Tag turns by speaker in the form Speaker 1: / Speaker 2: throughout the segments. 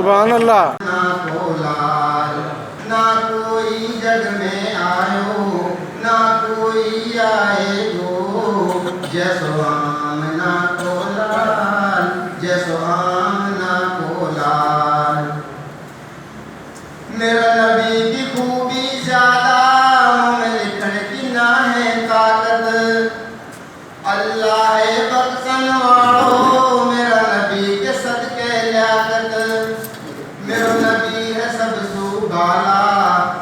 Speaker 1: سبحان اللہ.
Speaker 2: نہ کولار نہ کوئی جگ میں آیو نہ کوئی آئے گو جیسو عام نہ کولار جیسو عام نہ کولار. میرا نبی کی خوبی زیادہ میں لکھن کی نہ ہے طاقت. اللہ بخشن واڑو میرا نبی کے صدقے لیاقت. میرا نبی ہے سب سو بالا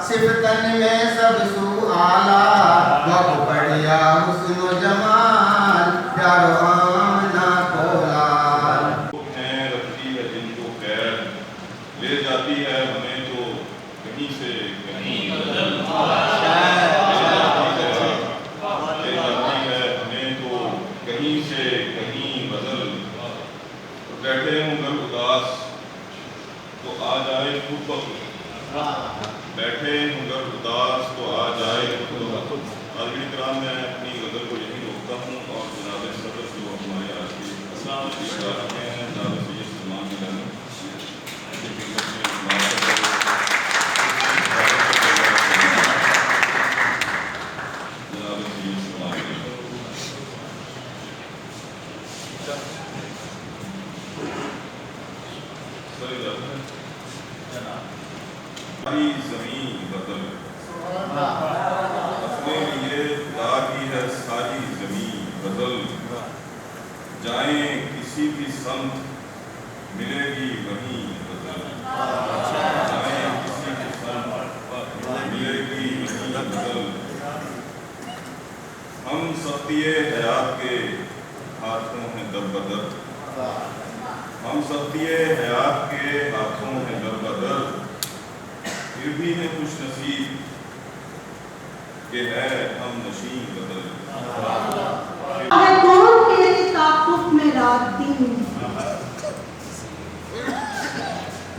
Speaker 2: صفتن میں سب سو آلہ. بہت بڑھیا حسن و جمال پیارو آمنا کولار.
Speaker 3: ہیں رکھتی ہے جن کو خیر لے جاتی ہے ہمیں تو کہیں سے کہیں بدل. لے جاتی ہے ہمیں تو کہیں سے کہیں بدل. بیٹھے ہوں گھر اداس تو آ جائے خوب وقت. بیٹھے ہوں گھر اداس تو آ جائے خوب وقت. عالمی کرام میں اپنی غزل کو یہی روکتا ہوں اور جناب صدر جو ہمارے آج کی رکھے ہیں جناب سید سلمان ملانی ساری زمین بدل. اپنے لیے خدا کی ہے ساری زمین بدل. جائیں کسی بھی سمت ملے گی وہیں بدل. جائیں کسی بھی سمت ملے گی وہیں بدل. ہم سختی حیات کے ہاتھوں ہیں در بدر. ہم سختی حیات کے ہاتھوں ہیں در بدر. پھر بھی ہے خوش نصیب کہ ہے ہم نشین بدل.
Speaker 4: کون تیرے تعاقب میں رات دن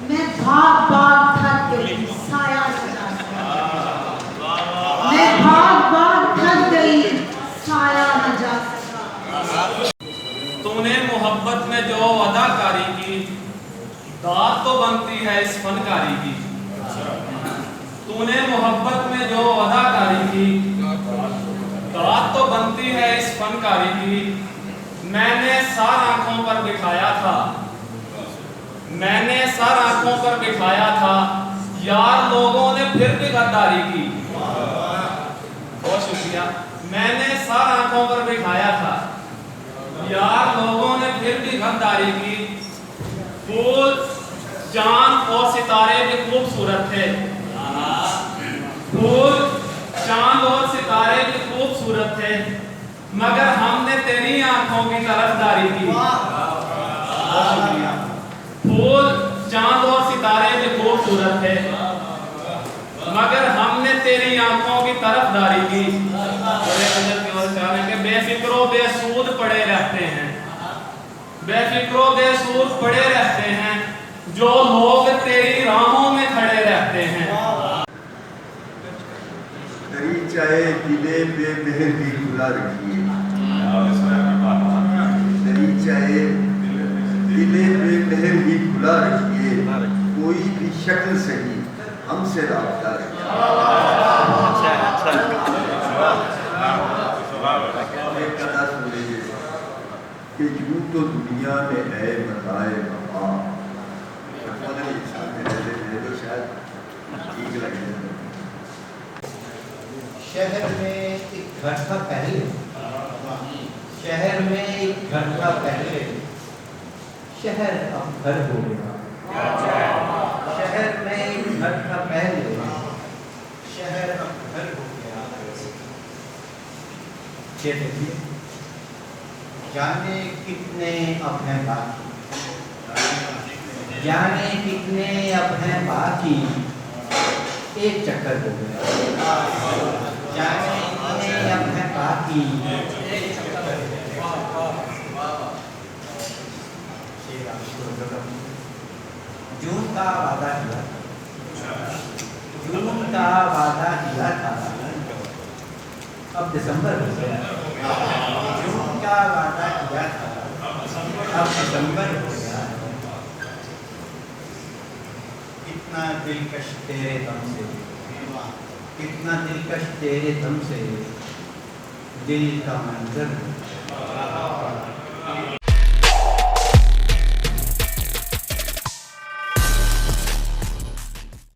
Speaker 4: میں بھاگ بھاگ تھک گئی سایہ نہ جا سکا. میں بھاگ بھاگ تھک گئی سایہ نہ جا سکا.
Speaker 5: تو نے محبت میں جو اداکاری کی داد تو بنتی ہے اس فنکاری کی. تو نے محبت میں جو اداکاری کی داد تو بنتی ہے اس فنکاری کی. میں نے سر آنکھوں پر بٹھایا تھا میں نے سر آنکھوں پر بٹھایا تھا یار لوگوں نے پھر بھی غداری کی. بہت شکریہ. میں نے سر آنکھوں پر بٹھایا تھا یار لوگوں نے پھر بھی غداری کی. پھول چاند اور ستارے بھی خوبصورت تھے. پھول چاند اور ستارے بھی خوبصورت تھے مگر ہم نے تیری آنکھوں کی طرفداری کی. بہت شکریہ. پھول چاند اور ستارے بھی خوبصورت تھے مگر ہم نے تیری آنکھوں کی طرفداری کی. کہ بے فکر و بے سود پڑے رہتے ہیں بے فکر و بے سود پڑے رہتے ہیں جو لوگ تیری راہوں میں کھڑے رہتے ہیں.
Speaker 2: دریچہ دلے پہ مہر بھی کھلا رکھیے. دریچہ دلے پہ مہر بھی کھلا رکھیے. کوئی بھی شکل صحیح ہم سے رابطہ رکھیے. ایک قطعہ سن لیجیے کہ یوں تو دنیا میں ہے متاع وفا. ٹھیک لگے.
Speaker 6: شہر میں ایک گھر تھا پہلے شہر میں ایک گھر تھا پہلے شہر اب گھر ہو گیا. شہر میں ایک گھر تھا پہلے شہر اب گھر ہو گیا. جانے کتنے اب ہیں باقی جانے کتنے اب ہیں باقی ایک چکر ہو گیا. جانے کتنے اب ہیں باقی ایک چکر ہو گیا. جون کا وعدہ کیا جون کا وعدہ کیا تھا اب دسمبر ہو گیا. جون کا وعدہ کیا تھا اب دسمبر ہو گیا. کتنا دلکش تیرے دم سے، کتنا دلکش تیرے دم سے دل کا منظر